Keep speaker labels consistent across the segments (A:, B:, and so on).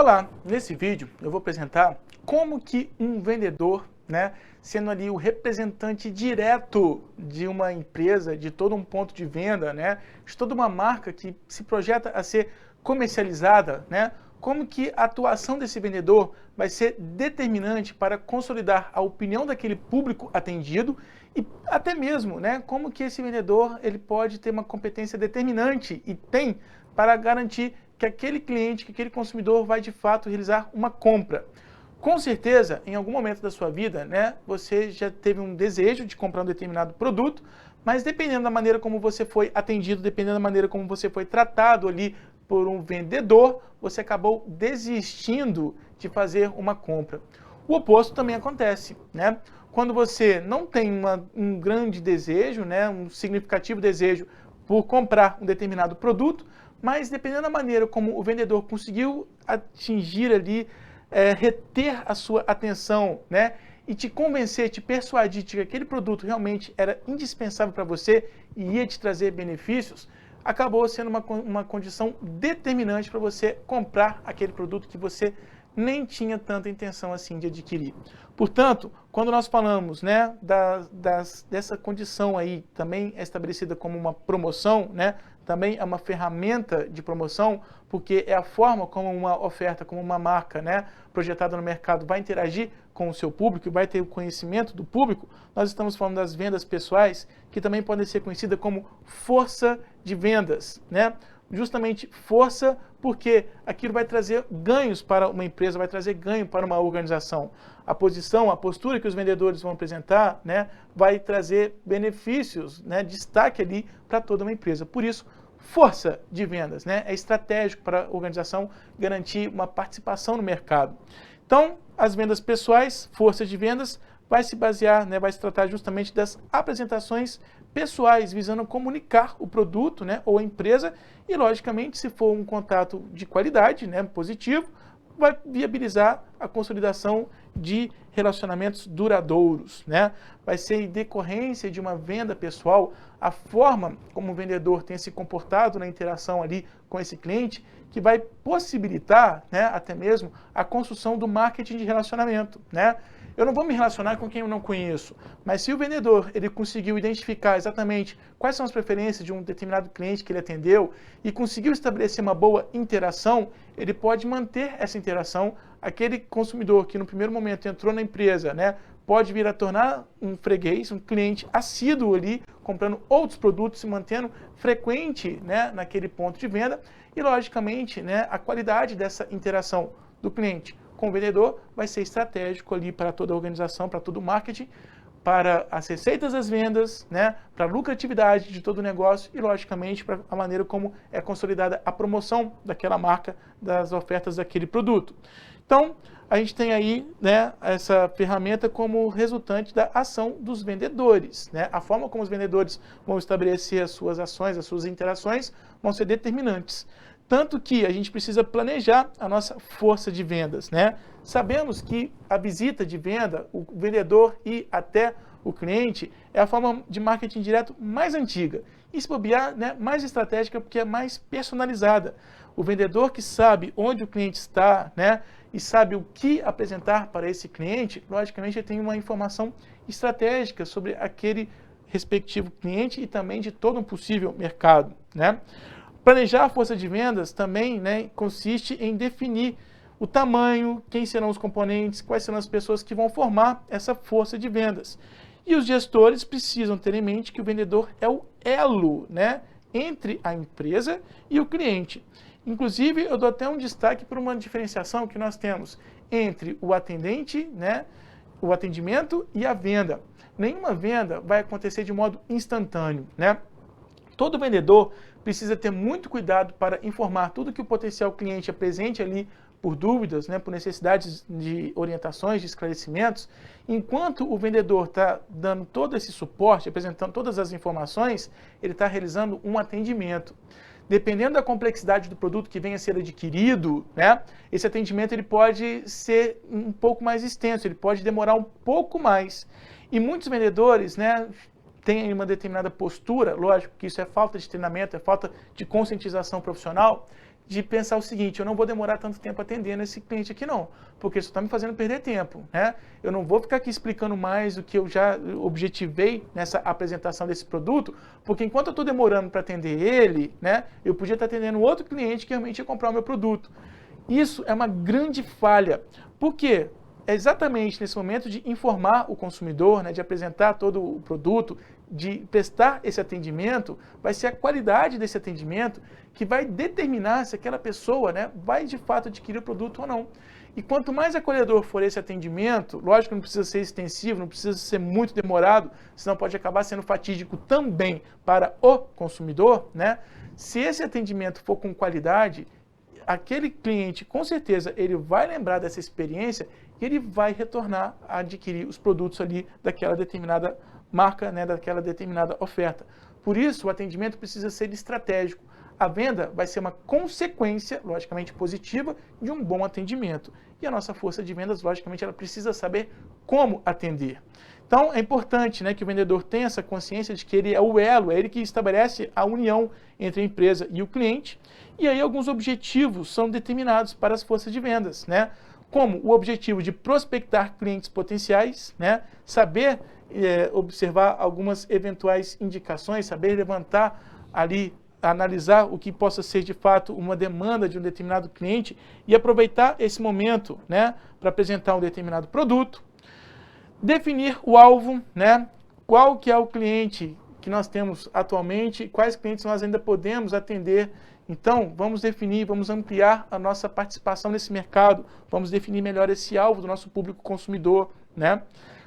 A: Olá, nesse vídeo eu vou apresentar como que um vendedor, sendo ali o representante direto de uma empresa, de todo um ponto de venda, de toda uma marca que se projeta a ser comercializada, como que a atuação desse vendedor vai ser determinante para consolidar a opinião daquele público atendido e até mesmo, como que esse vendedor ele pode ter uma competência determinante e tem para garantir que aquele cliente, que aquele consumidor vai de fato realizar uma compra. Com certeza, em algum momento da sua vida, você já teve um desejo de comprar um determinado produto, mas dependendo da maneira como você foi atendido, dependendo da maneira como você foi tratado ali por um vendedor, você acabou desistindo de fazer uma compra. O oposto também acontece, Quando você não tem um grande desejo, um significativo desejo por comprar um determinado produto, mas dependendo da maneira como o vendedor conseguiu atingir ali, reter a sua atenção, e te convencer, te persuadir de que aquele produto realmente era indispensável para você e ia te trazer benefícios, acabou sendo uma condição determinante para você comprar aquele produto que você nem tinha tanta intenção assim de adquirir. Portanto, quando nós falamos dessa condição aí, também é estabelecida como uma promoção, também é uma ferramenta de promoção, porque é a forma como uma oferta, como uma marca projetada no mercado vai interagir com o seu público, vai ter o conhecimento do público. Nós estamos falando das vendas pessoais, que também podem ser conhecidas como força de vendas, justamente força, porque aquilo vai trazer ganhos para uma empresa, vai trazer ganho para uma organização. A posição, a postura que os vendedores vão apresentar, vai trazer benefícios, destaque ali para toda uma empresa. Por isso, força de vendas, é estratégico para a organização garantir uma participação no mercado. Então, as vendas pessoais, força de vendas, vai se basear, vai se tratar justamente das apresentações pessoais, visando comunicar o produto, ou a empresa, e logicamente, se for um contato de qualidade, positivo, vai viabilizar a consolidação de relacionamentos duradouros, Vai ser em decorrência de uma venda pessoal, a forma como o vendedor tem se comportado na interação ali com esse cliente, que vai possibilitar, até mesmo a construção do marketing de relacionamento, Eu não vou me relacionar com quem eu não conheço, mas se o vendedor ele conseguiu identificar exatamente quais são as preferências de um determinado cliente que ele atendeu e conseguiu estabelecer uma boa interação, ele pode manter essa interação. Aquele consumidor que no primeiro momento entrou na empresa, pode vir a tornar um freguês, um cliente assíduo ali, comprando outros produtos, se mantendo frequente naquele ponto de venda e, logicamente, a qualidade dessa interação do cliente com o vendedor vai ser estratégico ali para toda a organização, para todo o marketing, para as receitas das vendas, para a lucratividade de todo o negócio e, logicamente, para a maneira como é consolidada a promoção daquela marca, das ofertas daquele produto. Então, a gente tem aí essa ferramenta como resultante da ação dos vendedores. A forma como os vendedores vão estabelecer as suas ações, as suas interações, vão ser determinantes. Tanto que a gente precisa planejar a nossa força de vendas, Sabemos que a visita de venda, o vendedor ir até o cliente, é a forma de marketing direto mais antiga. E se bobear, mais estratégica, porque é mais personalizada. O vendedor que sabe onde o cliente está, e sabe o que apresentar para esse cliente, logicamente ele tem uma informação estratégica sobre aquele respectivo cliente e também de todo um possível mercado, Planejar a força de vendas também consiste em definir o tamanho, quem serão os componentes, quais serão as pessoas que vão formar essa força de vendas. E os gestores precisam ter em mente que o vendedor é o elo entre a empresa e o cliente. Inclusive, eu dou até um destaque para uma diferenciação que nós temos entre o atendente, o atendimento e a venda. Nenhuma venda vai acontecer de modo instantâneo, Todo vendedor precisa ter muito cuidado para informar tudo que o potencial cliente apresente ali por dúvidas, por necessidades de orientações, de esclarecimentos. Enquanto o vendedor está dando todo esse suporte, apresentando todas as informações, ele está realizando um atendimento. Dependendo da complexidade do produto que venha a ser adquirido, esse atendimento ele pode ser um pouco mais extenso, ele pode demorar um pouco mais. E muitos vendedores, têm uma determinada postura, lógico que isso é falta de treinamento, é falta de conscientização profissional, de pensar o seguinte: eu não vou demorar tanto tempo atendendo esse cliente aqui não, porque isso está me fazendo perder tempo, né? Eu não vou ficar aqui explicando mais o que eu já objetivei nessa apresentação desse produto, porque enquanto eu estou demorando para atender ele, né, eu podia estar atendendo outro cliente que realmente ia comprar o meu produto. Isso é uma grande falha. Por quê? É exatamente nesse momento de informar o consumidor, né, de apresentar todo o produto, de prestar esse atendimento, vai ser a qualidade desse atendimento que vai determinar se aquela pessoa, né, vai de fato adquirir o produto ou não. E quanto mais acolhedor for esse atendimento, lógico que não precisa ser extensivo, não precisa ser muito demorado, senão pode acabar sendo fatídico também para o consumidor, né? Se esse atendimento for com qualidade, aquele cliente, com certeza, ele vai lembrar dessa experiência e ele vai retornar a adquirir os produtos ali daquela determinada marca, né, daquela determinada oferta. Por isso, o atendimento precisa ser estratégico. A venda vai ser uma consequência, logicamente positiva, de um bom atendimento. E a nossa força de vendas, logicamente, ela precisa saber como atender. Então, é importante, né, que o vendedor tenha essa consciência de que ele é o elo, é ele que estabelece a união entre a empresa e o cliente. E aí alguns objetivos são determinados para as forças de vendas, né? Como o objetivo de prospectar clientes potenciais, né? Saber observar algumas eventuais indicações, saber levantar ali, analisar o que possa ser de fato uma demanda de um determinado cliente e aproveitar esse momento, né, para apresentar um determinado produto. Definir o alvo, né? Qual que é o cliente que nós temos atualmente, quais clientes nós ainda podemos atender. Então, vamos definir, vamos ampliar a nossa participação nesse mercado, vamos definir melhor esse alvo do nosso público consumidor, né?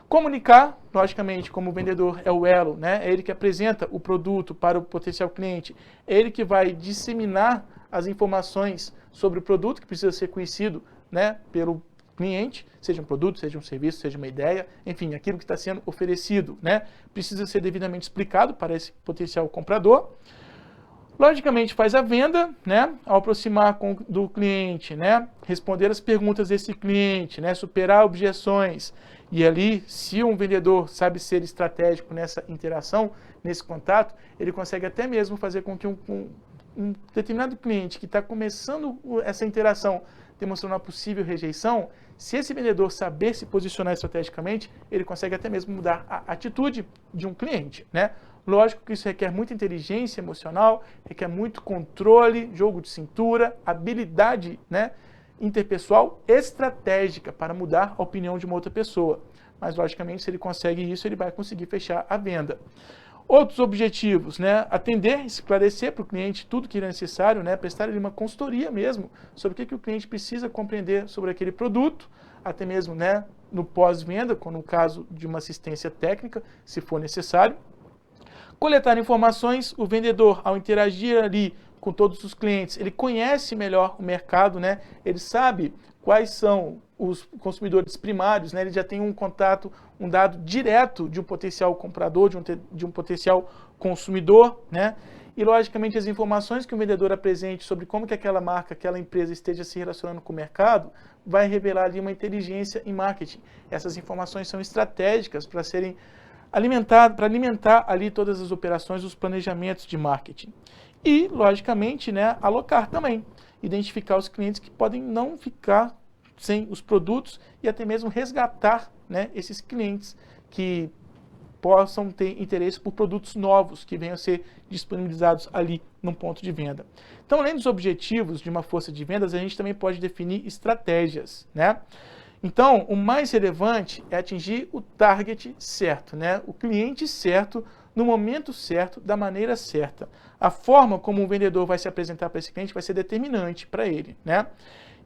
A: Comunicar, logicamente, como o vendedor é o elo, né? É ele que apresenta o produto para o potencial cliente, é ele que vai disseminar as informações sobre o produto que precisa ser conhecido, né, pelo cliente, seja um produto, seja um serviço, seja uma ideia, enfim, aquilo que está sendo oferecido, né, precisa ser devidamente explicado para esse potencial comprador. Logicamente faz a venda, né, ao aproximar do cliente, né, responder as perguntas desse cliente, né, superar objeções. E ali, se um vendedor sabe ser estratégico nessa interação, nesse contato, ele consegue até mesmo fazer com que um determinado cliente que está começando essa interação, demonstrando uma possível rejeição, se esse vendedor saber se posicionar estrategicamente, ele consegue até mesmo mudar a atitude de um cliente, né? Lógico que isso requer muita inteligência emocional, requer muito controle, jogo de cintura, habilidade, né, interpessoal estratégica para mudar a opinião de uma outra pessoa. Mas, logicamente, se ele consegue isso, ele vai conseguir fechar a venda. Outros objetivos, né? Atender, esclarecer para o cliente tudo que é necessário, né? Prestar ele uma consultoria mesmo sobre o que o cliente precisa compreender sobre aquele produto, até mesmo, né, no pós-venda, no caso de uma assistência técnica, se for necessário. Coletar informações, o vendedor, ao interagir ali com todos os clientes, ele conhece melhor o mercado, né? Ele sabe quais são os consumidores primários, né? Ele já tem um contato, um dado direto de um potencial comprador, de um potencial consumidor, né? E, logicamente, as informações que o vendedor apresente sobre como que aquela marca, aquela empresa esteja se relacionando com o mercado, vai revelar ali uma inteligência em marketing. Essas informações são estratégicas para serem para alimentar ali todas as operações, os planejamentos de marketing. E, logicamente, né, alocar também, identificar os clientes que podem não ficar sem os produtos e até mesmo resgatar, né, esses clientes que possam ter interesse por produtos novos que venham a ser disponibilizados ali num ponto de venda. Então, além dos objetivos de uma força de vendas, a gente também pode definir estratégias, né? Então, o mais relevante é atingir o target certo, né? O cliente certo, no momento certo, da maneira certa. A forma como o vendedor vai se apresentar para esse cliente vai ser determinante para ele, né?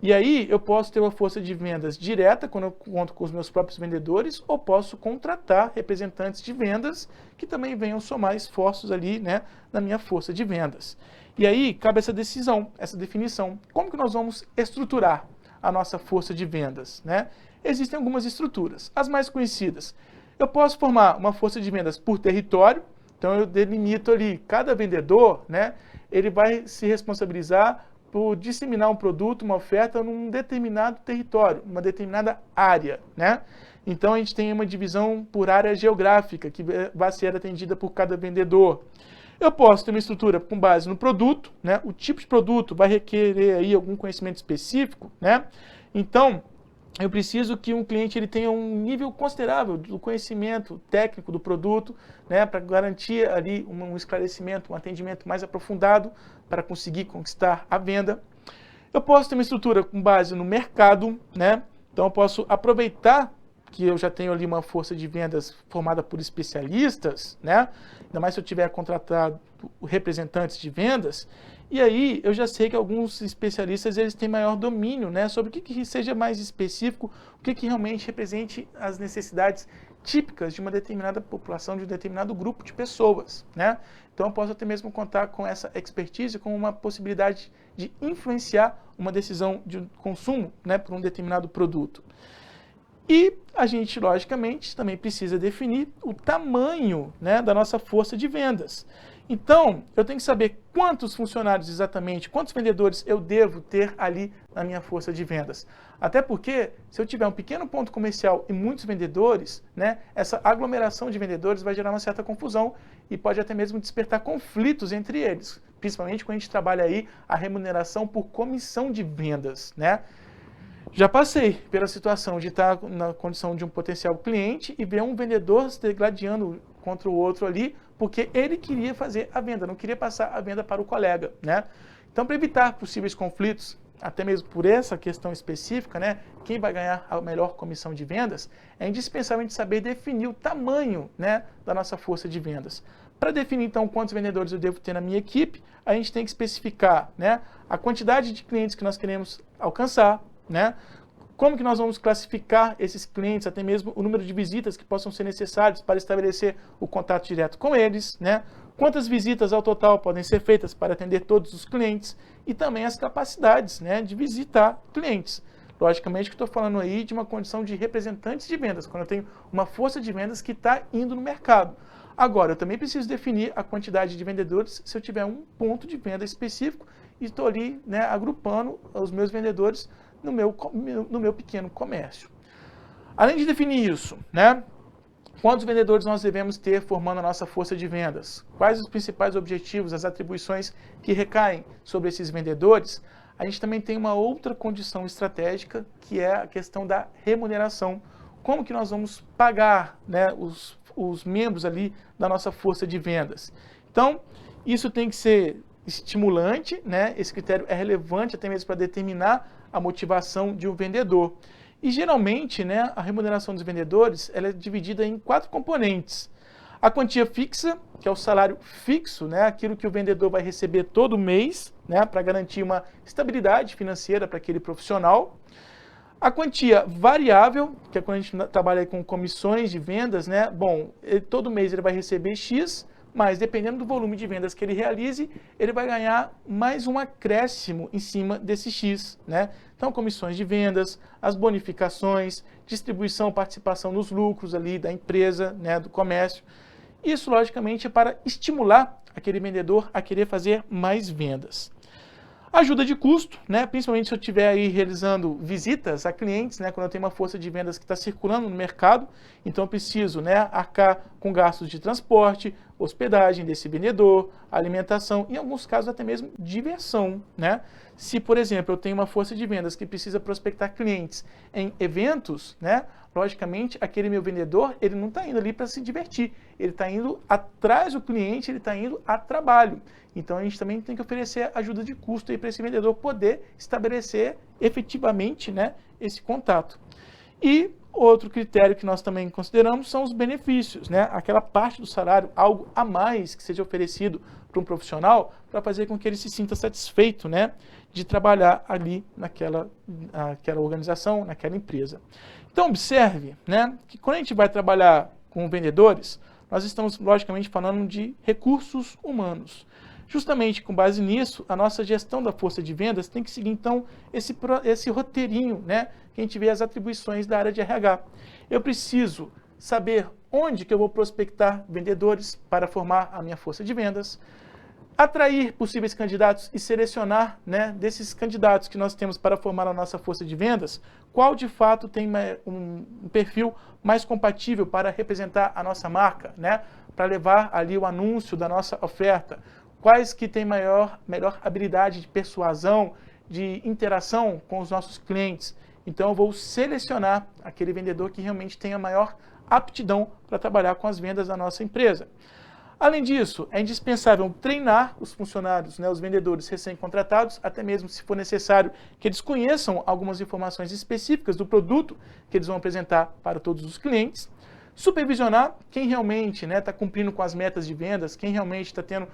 A: E aí eu posso ter uma força de vendas direta, quando eu conto com os meus próprios vendedores, ou posso contratar representantes de vendas que também venham somar esforços ali, né, na minha força de vendas. E aí cabe essa decisão, essa definição. Como que nós vamos estruturar a nossa força de vendas, né? Existem algumas estruturas. As mais conhecidas. Eu posso formar uma força de vendas por território, então eu delimito ali, cada vendedor, né, ele vai se responsabilizar por disseminar um produto, uma oferta num determinado território, uma determinada área, né? Então a gente tem uma divisão por área geográfica, que vai ser atendida por cada vendedor. Eu posso ter uma estrutura com base no produto, né? O tipo de produto vai requerer aí algum conhecimento específico, né? Então, eu preciso que um cliente ele tenha um nível considerável do conhecimento técnico do produto, né, para garantir ali um esclarecimento, um atendimento mais aprofundado para conseguir conquistar a venda. Eu posso ter uma estrutura com base no mercado, né? Então eu posso aproveitar que eu já tenho ali uma força de vendas formada por especialistas, né? Ainda mais se eu tiver contratado representantes de vendas, e aí eu já sei que alguns especialistas eles têm maior domínio, né, sobre o que seja mais específico, o que realmente represente as necessidades típicas de uma determinada população, de um determinado grupo de pessoas, né? Então eu posso até mesmo contar com essa expertise, com uma possibilidade de influenciar uma decisão de consumo, né, por um determinado produto. E a gente, logicamente, também precisa definir o tamanho, né, da nossa força de vendas. Então, eu tenho que saber quantos funcionários exatamente, quantos vendedores eu devo ter ali na minha força de vendas. Até porque, se eu tiver um pequeno ponto comercial e muitos vendedores, né, essa aglomeração de vendedores vai gerar uma certa confusão e pode até mesmo despertar conflitos entre eles, principalmente quando a gente trabalha aí a remuneração por comissão de vendas, né? Já passei pela situação de estar na condição de um potencial cliente e ver um vendedor se degladiando contra o outro ali, porque ele queria fazer a venda, não queria passar a venda para o colega, né? Então, para evitar possíveis conflitos, até mesmo por essa questão específica, né, quem vai ganhar a melhor comissão de vendas, é indispensável a gente saber definir o tamanho, né, da nossa força de vendas. Para definir, então, quantos vendedores eu devo ter na minha equipe, a gente tem que especificar, né, a quantidade de clientes que nós queremos alcançar, né? Como que nós vamos classificar esses clientes, até mesmo o número de visitas que possam ser necessários para estabelecer o contato direto com eles, né? Quantas visitas ao total podem ser feitas para atender todos os clientes e também as capacidades, né, de visitar clientes. Logicamente que estou falando aí de uma condição de representantes de vendas, quando eu tenho uma força de vendas que está indo no mercado. Agora, eu também preciso definir a quantidade de vendedores se eu tiver um ponto de venda específico e estou ali, né, agrupando os meus vendedores no meu pequeno comércio. Além de definir isso, né, quantos vendedores nós devemos ter formando a nossa força de vendas? Quais os principais objetivos, as atribuições que recaem sobre esses vendedores? A gente também tem uma outra condição estratégica, que é a questão da remuneração. Como que nós vamos pagar, né, os membros ali da nossa força de vendas? Então, isso tem que ser estimulante, né? Esse critério é relevante até mesmo para determinar a motivação de um vendedor. E geralmente, né, a remuneração dos vendedores ela é dividida em 4 componentes. A quantia fixa, que é o salário fixo, né, aquilo que o vendedor vai receber todo mês, né, para garantir uma estabilidade financeira para aquele profissional. A quantia variável, que é quando a gente trabalha com comissões de vendas, né, bom, todo mês ele vai receber X, mas dependendo do volume de vendas que ele realize, ele vai ganhar mais um acréscimo em cima desse X, né? Então, comissões de vendas, as bonificações, distribuição, participação nos lucros ali da empresa, né, do comércio. Isso, logicamente, é para estimular aquele vendedor a querer fazer mais vendas. Ajuda de custo, né? Principalmente se eu estiver aí realizando visitas a clientes, né? Quando eu tenho uma força de vendas que está circulando no mercado, então eu preciso, né, arcar com gastos de transporte, hospedagem desse vendedor, alimentação, em alguns casos até mesmo diversão, né? Se, por exemplo, eu tenho uma força de vendas que precisa prospectar clientes em eventos, né? Logicamente, aquele meu vendedor, ele não está indo ali para se divertir, ele está indo atrás do cliente, ele está indo a trabalho. Então, a gente também tem que oferecer ajuda de custo para esse vendedor poder estabelecer efetivamente, né, esse contato. E outro critério que nós também consideramos são os benefícios, né? Aquela parte do salário, algo a mais que seja oferecido para um profissional para fazer com que ele se sinta satisfeito, né, de trabalhar ali naquela organização, naquela empresa. Então, observe, né, que quando a gente vai trabalhar com vendedores, nós estamos, logicamente, falando de recursos humanos. Justamente com base nisso, a nossa gestão da força de vendas tem que seguir, então, esse roteirinho, né, que a gente vê as atribuições da área de RH. Eu preciso saber onde que eu vou prospectar vendedores para formar a minha força de vendas, atrair possíveis candidatos e selecionar, né, desses candidatos que nós temos para formar a nossa força de vendas, qual de fato tem um perfil mais compatível para representar a nossa marca, né, para levar ali o anúncio da nossa oferta, quais que têm melhor habilidade de persuasão, de interação com os nossos clientes. Então eu vou selecionar aquele vendedor que realmente tem a maior aptidão para trabalhar com as vendas da nossa empresa. Além disso, é indispensável treinar os funcionários, os vendedores recém-contratados, até mesmo se for necessário que eles conheçam algumas informações específicas do produto que eles vão apresentar para todos os clientes. Supervisionar quem realmente está cumprindo com as metas de vendas, quem realmente está tendo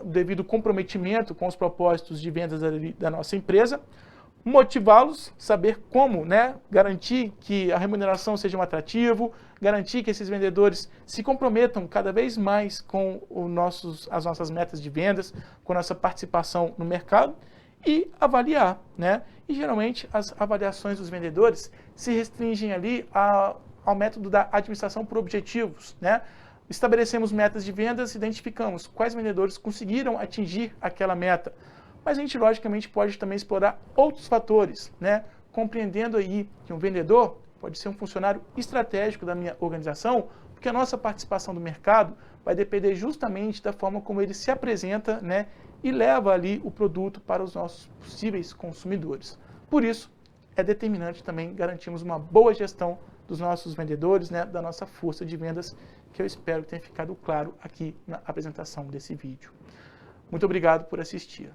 A: o devido comprometimento com os propósitos de vendas da nossa empresa. Motivá-los, saber como garantir que a remuneração seja um atrativo, garantir que esses vendedores se comprometam cada vez mais com as nossas metas de vendas, com a nossa participação no mercado e avaliar. E geralmente as avaliações dos vendedores se restringem ali ao método da administração por objetivos. Estabelecemos metas de vendas, identificamos quais vendedores conseguiram atingir aquela meta. Mas a gente, logicamente, pode também explorar outros fatores, compreendendo aí que um vendedor pode ser um funcionário estratégico da minha organização, porque a nossa participação no mercado vai depender justamente da forma como ele se apresenta, e leva ali o produto para os nossos possíveis consumidores. Por isso, é determinante também garantirmos uma boa gestão dos nossos vendedores, da nossa força de vendas, que eu espero que tenha ficado claro aqui na apresentação desse vídeo. Muito obrigado por assistir.